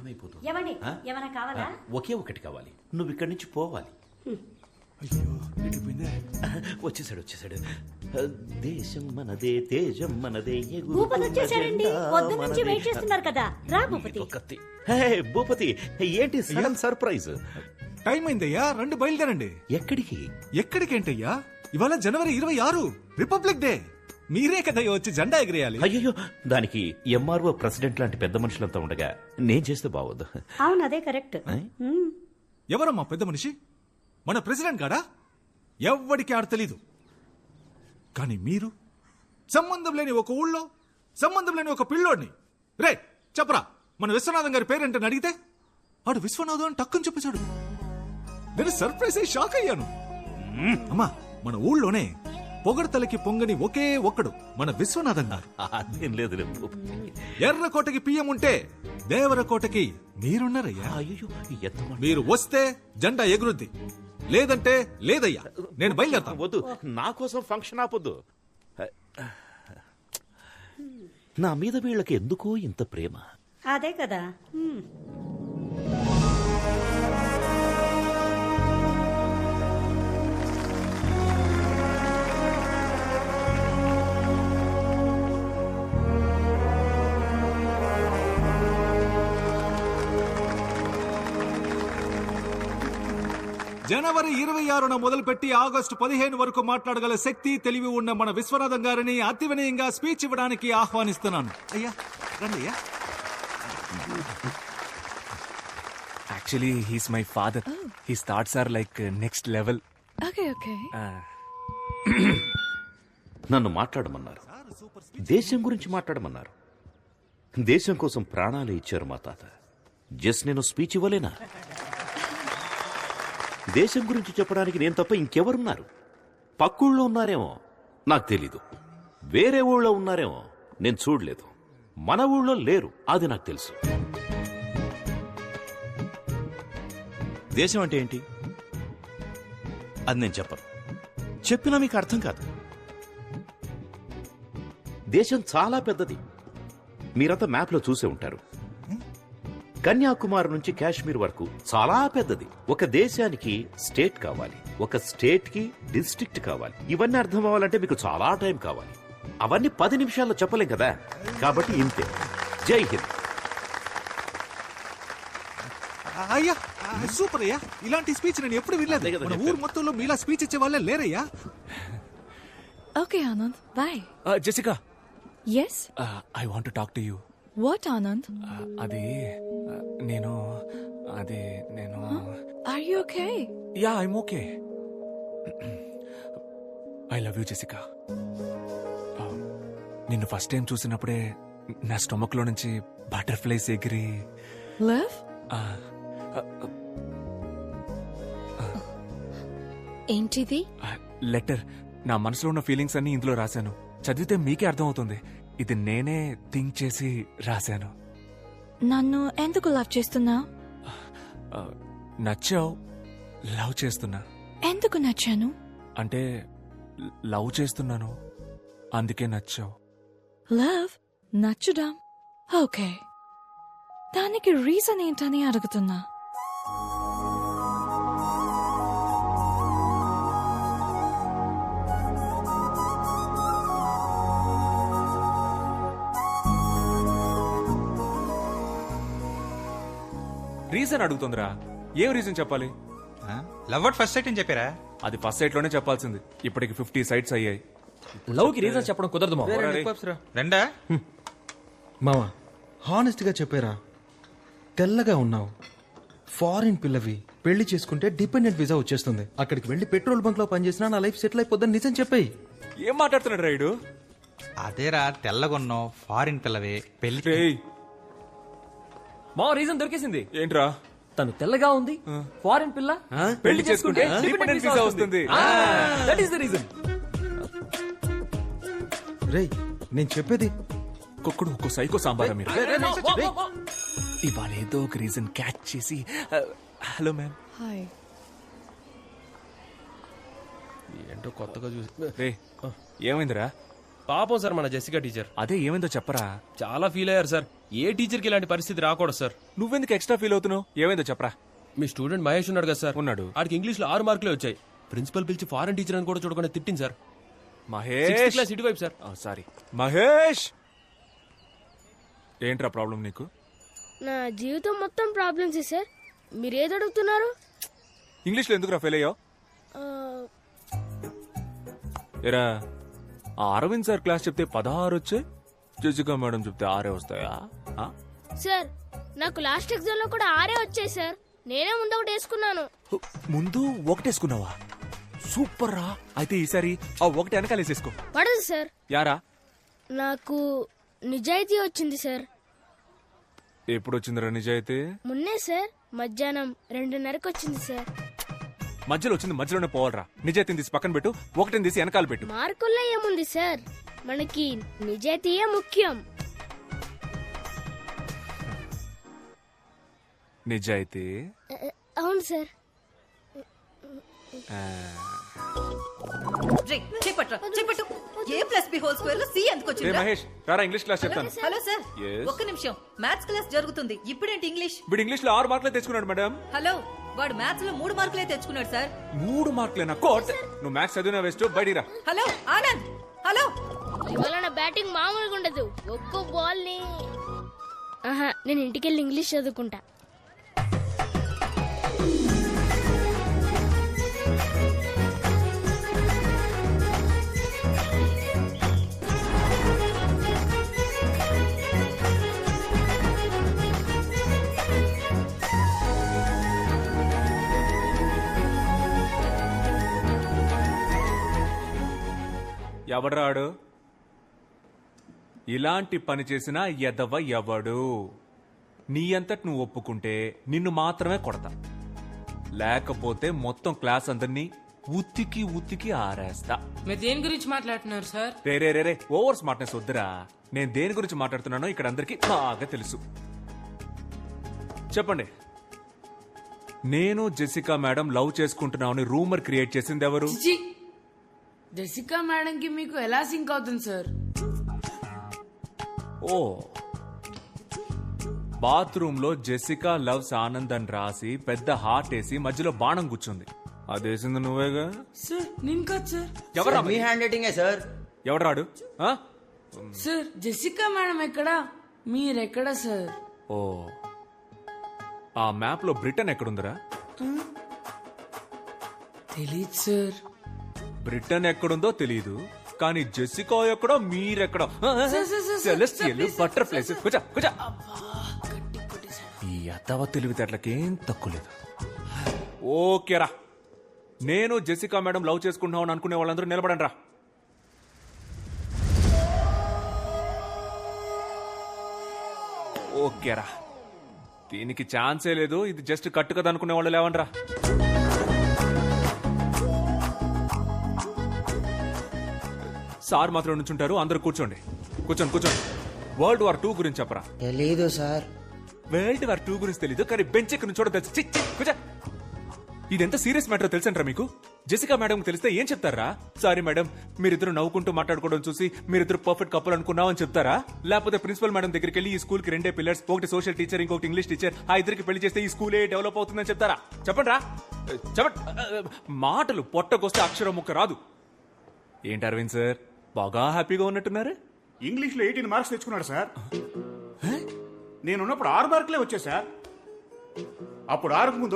Time అయిపోతుంది. ఏమండి ఏమైనా కావాలా? ఒకే ఒకటి కావాలి, నువ్వు ఇక్కడి నుంచి పోవాలి. వచ్చేసాడు. దేశం మనదే, తేజం మనదే. భూపతి వచ్చేసారండి. పొద్దు నుంచి వెయిట్ చేస్తున్నారు కదా. రా భూపతి. భూపతి, ఏంటి సడన్ సర్ప్రైజ్? టైం అయిందయ్యా, రండి బయలుదేరండి. ఎక్కడికి? ఎక్కడికేంటయ్యా, ఇవాళ జనవరి 26 రిపబ్లిక్ డే. మీరే కదయ్యా వచ్చి జెండా ఎగిరేయాలి. అయ్యో, దానికి ఎంఆర్ఓ ప్రెసిడెంట్ లాంటి పెద్ద మనుషులంతా ఉండగా నేను చేస్తే బావద్దు. అవును, అదే కరెక్ట్. ఎవరమ్మా పెద్ద మనిషి? మన ప్రెసిడెంట్ కాడా? ఎవ్వడికి ఆడ తెలీదు. కానీ మీరు సంబంధం లేని ఒక ఊళ్ళో సంబంధం లేని ఒక పిల్లోడిని రే చెప్పరా మన విశ్వనాథం గారి పేరేంటని అడిగితే ఆడు విశ్వనాథం అని టక్కుని చెప్పేశాడు. నేను సర్ప్రైజ్ అయ్యి షాక్ అయ్యాను. అమ్మా, మన ఊళ్ళోనే పొగడతలకి పొంగని ఒకే ఒక్కడు మన విశ్వనాథం గారు. అదేం లేదు. ఎర్రకోటకి పియ్యం ఉంటే దేవరకోటకి మీరున్నారయ్యా. అయ్యో, మీరు వస్తే జెండా ఎగురుద్ది, లేదంటే లేదయ్యా. నేను బయలుదేరతాను. వద్దు, నా కోసం ఫంక్షన్ ఆపొద్దు. నా మీద వీళ్ళకి ఎందుకో ఇంత ప్రేమ. అదే కదా. జనవరి 26న మొదలుపెట్టి ఆగస్టు 15 వరకు మాట్లాడగల శక్తి, తెలివి ఉన్న మన విశ్వనాథం గారిని అతి వినయంగా స్పీచ్ ఇవ్వడానికి ఆహ్వానిస్తున్నాను. అయ్యా రండి అయ్యా. Actually, he's my father. His thoughts are like next level. Okay. నన్ను మాట్లాడమన్నారు, దేశం గురించి మాట్లాడమన్నారు. దేశం కోసం ప్రాణాలు ఇచ్చారు మా తాత. జస్ట్ నేను స్పీచ్ ఇవ్వలేనా? దేశం గురించి చెప్పడానికి నేను తప్ప ఇంకెవరున్నారు? పక్కూళ్ళో ఉన్నారేమో, నాకు తెలీదు. వేరే ఊళ్ళో ఉన్నారేమో, నేను చూడలేదు. మన ఊళ్ళో లేరు, అది నాకు తెలుసు. దేశం అంటే ఏంటి అది నేను చెప్పను. చెప్పినా మీకు అర్థం కాదు. దేశం చాలా పెద్దది. మీరంతా మ్యాప్లో చూసే ఉంటారు. కన్యాకుమారి నుంచి కాశ్మీర్ వరకు చాలా పెద్దది. ఒక దేశానికి స్టేట్ కావాలి, ఒక స్టేట్ కి డిస్ట్రిక్ట్ కావాలి. ఇవన్నీ అర్థం అవ్వాలంటే మీకు చాలా టైం కావాలి. అవన్నీ 10 నిమిషాల్లో చెప్పలేం కదా. కాబట్టి ఇంతే. జై హింద్. అయ్యా సూపర్ అయ్యా, ఇలాంటి స్పీచ్ నేను ఎప్పుడు వినలేదు. మన ఊరు మొత్తంలో మీలా స్పీచ్ ఇచ్చే వాళ్ళే లేరయ్యా. Okay, Anand. Bye. Jessica. Yes? I want to talk to you. What, Anand? అది నేను Are you okay? Yeah, I'm okay. I love you, Jessica. నిన్ను ఫస్ట్ టైం చూసినప్పుడే నా స్టొమక్ లో నుంచి బటర్ఫ్లైస్ ఎగిరి. Liv? ఏంటిది? లెటర్. నా మనసులో ఉన్న ఫీలింగ్స్ అన్ని ఇందులో రాశాను. చదివితే మీకే అర్థం అవుతుంది. ఇది నేనే థింక్ చేసి రాశాను. నన్ను ఎందుకు లవ్ చేస్తున్నా? నచ్చావు, లవ్ చేస్తున్నా. ఎందుకు నచ్చాను? అంటే లవ్ చేస్తున్నాను, అందుకే నచ్చావు. లవ్ నచ్చుడా? ఓకే, దానికి రీజన్ ఏంటని అడుగుతున్నా. రీజన్ అడుగుతుందిరా. ఏం రీజన్ చెప్పాలి? లవ్ అట్ ఫస్ట్ సైట్ అని చెప్పారా? అది ఫస్ట్ సైట్ లోనే చెప్పాల్సింది. ఇప్పటికి 50 సైట్స్ అయ్యాయి. లవ్ కి రీజన్ చెప్పడం కుదరదు మామ. రెండా మామ, హానెస్ట్ గా చెప్పారా? తెల్లగా ఉన్నావు, ఫారిన్ పిల్లవి, పెళ్లి చేసుకుంటే డిపెండెంట్ వీసా వచ్చేస్తుంది. అక్కడికి వెళ్లి పెట్రోల్ బంక్ లో పనిచేసినా నా లైఫ్ సెటిల్ అయిపోద్దని నిజం చెప్పాయి. ఏం మాట్లాడుతున్నాడు రైడు? అదేరా, తెల్లగొన్నావు, ఫారిన్ పిల్లవే, పెళ్లి. మా రీజన్ దొరికేసింది. ఏంట్రా? తను తెల్లగా ఉంది, ఫారిన్ పిల్ల, పెళ్లి చేసుకుంటే డిపెండెంట్ వీసా వస్తుంది. That is the reason. రేయ్, నేను చెప్పేది. కుక్కుడు ఒక్కో సైకో సాంబారా మీరు. ఇవాళ ఏదో ఒక రీజన్ క్యాచ్ చేసి. Hello ma'am. హాయ్. ఏంటో కొత్తగా చూసి. రే, ఏమైందిరా? పాపం సార్ మన జెసికా టీచర్. అదే ఏమైందో చెప్పరా. చాలా ఫీల్ అయ్యారు సార్. ఏ టీచర్కి ఇలాంటి పరిస్థితి రాకూడదు సార్. నువ్వెందుకు ఎక్స్ట్రా ఫీల్ అవుతున్నావు? ఏమైందో చెప్పరా. మీ స్టూడెంట్ మహేష్ ఉన్నాడు కదా సార్, ఉన్నాడు. ఆడికి ఇంగ్లీష్ లో 6 మార్కులే వచ్చాయి. ప్రిన్సిపల్ పిలిచి ఫారెన్ టీచర్ అని కూడా చూడకుండా తిట్టింది సార్. మహేష్ క్లాస్ ఇటువైపు సార్. సారీ మహేష్, ఏంట్రా ప్రాబ్లం నీకు? నా జీవితం మొత్తం ప్రాబ్లమ్స్ సార్. మీరు ఏది అడుగుతున్నారు? ఇంగ్లీష్లో ఎందుకురా ఫెయిల్ అయ్యావు? ఏరా, ఆ అరవింద్ సార్ క్లాస్ చెప్తే 16 వచ్చాయి, జెసికా మేడం చెప్తే 6 వస్తాయా? సార్ నాకు లాస్ట్ ఎగ్జామ్ లో కూడా 6 వచ్చాయి సార్. నేనే ముందు ఒకటి వేసుకున్నాను. ముందు ఒకటేసుకున్నావా? సూపర్ రా. అయితే ఈసారి ఆ ఒకటి వెనకాలేసేసుకో. పడదు సార్. యారా? నాకు నిజాయితీ వచ్చింది సార్. ఎప్పుడు వచ్చిందిరా నిజాయితీ? మొన్నే సార్, మధ్యాహ్నం 2:30కి వచ్చింది సార్. మధ్యలో వచ్చింది మధ్యలోనే పోవాలరా. నిజాయితీని తీసి పక్కన పెట్టు, ఒకటిని తీసి వెనకాల పెట్టు. మార్కుల్లో ఏముంది సార్, మనకి నిజాయితీయే ముఖ్యం. నిజాయితీ? అవును సార్. మహేష్ రారా, ఇంగ్లీష్ క్లాస్ చెప్తాను. Hello sir, Yes. ఒక్క నిమిషం. మ్యాథ్స్ క్లాస్ జరుగుతుంది. ఇప్పుడేంటి ఇంగ్లీష్? వీడు ఇంగ్లీష్ లో 6 మార్కులే తెచ్చుకున్నాడు మేడం. హలో, వాడు మ్యాథ్స్ లో 3 మార్కులే తెచ్చుకున్నాడు సార్. 3 మార్కులేనా? కోట్, నువ్వు మ్యాథ్స్ చదివినా వేస్ట్, బయటిరా. Hello Anand, hello. ఇవాళ నా బ్యాటింగ్ మామూలుగా ఉండదు. ఒక్కో బాల్ ని నేను ఇంటికెళ్ళి ఇంగ్లీష్ చదువుకుంటా. ఎవడ్రాడు? ఇలాంటి పని చేసిన ఎదవ ఎవడు? నీ అంతటి నువ్వు ఒప్పుకుంటే నిన్ను మాత్రమే కొడతా, లేకపోతే మొత్తం క్లాస్ అందరినీ ఉత్తికి ఉత్తికి ఆరేస్తా. మీరు దేని గురించి మాట్లాడుతున్నారు సార్? రే ఓవర్ స్మార్ట్నెస్ వద్దురా. నేను దేని గురించి మాట్లాడుతున్నానో ఇక్కడ అందరికీ బాగా తెలుసు. చెప్పండి, నేను జెసికా మేడం లవ్ చేసుకుంటున్నామని రూమర్ క్రియేట్ చేసింది ఎవరు? జెసికా మేడం కి మీకు ఎలా సింక్ అవుతుంది సార్? ఓ, బాత్రూమ్ లో జెసికా లవ్స్ ఆనంద్ అని రాసి పెద్ద హార్ట్ వేసి మధ్యలో బాణం కూర్చుంది. అదేసింది నువ్వేగా? సార్ నేను కాదు సార్. ఎవరా? మీ హ్యాండ్ రైటింగే సార్. ఎవడరాడు? సార్ జెసికా మేడం ఎక్కడా, మీరెక్కడా సార్? ఓ, ఆ మ్యాప్ లో బ్రిటన్ ఎక్కడుందిరా? తెలీదు సార్. బ్రిటన్ ఎక్కడుందో తెలీదు, కానీ జెసికా ఎక్కడో మీరెక్కడో. Celestial, butterflies. కూర్చో కూర్చో. ఈ అత్తవ తెలివితేటలకేం తక్కువ లేదు. ఓకేరా, నేను జెసికా మేడం లవ్ చేసుకుంటున్నావు అనుకునే వాళ్ళందరూ నిలబడండి రా. ఓకేరా, దీనికి ఛాన్సే లేదు. ఇది జస్ట్ కట్టు కదా అనుకునే వాళ్ళు లేవండ్రా. సార్ మాత్రం నుంచుంటారు, అందరూ కూర్చోండి. కూర్చోండి. వరల్డ్ వార్ 2 గురించి చెప్పరా. తెలీదు సార్. వరల్డ్ వార్ 2 గురించి తెలీదు, కానీ బెంచ్ ఎక్కడి నుంచో తెలుసు. కూర్చో. ఇదెంత సీరియస్ మ్యాటర్ తెలుసంటారా మీకు? జెసికా మేడం తెలిస్తే ఏం చెప్తారా? సారీ మేడం, మీరిద్దరు నవ్వుకుంటూ మాట్లాడుకోవడం చూసి మీరిద్దరు పర్ఫెక్ట్ కపుల్ అనుకున్నామని చెప్తారా? లేకపోతే ప్రిన్సిపల్ మేడం దగ్గరికి వెళ్ళి ఈ స్కూల్ కి 2 పిల్లర్స్, ఒకటి సోషల్ టీచర్, ఇంకొకటి ఇంగ్లీష్ టీచర్, ఆ ఇద్దరికి పెళ్లి చేస్తే ఈ స్కూలే డెవలప్ అవుతుందని చెప్తారా? చెప్పండి రా, చెప్పండి. మాటలు పొట్టకొస్తే అక్షరం ముక్క రాదు. ఏంటి అరవింద్ సార్, బాగా హ్యాపీగా ఉన్నట్టున్నారు? ఇంగ్లీష్ లో 18 మార్క్స్ తెచ్చుకున్నాడు సార్. నేనున్నప్పుడు 6 మార్కులే వచ్చాయి సార్. అప్పుడు 6కు ముందు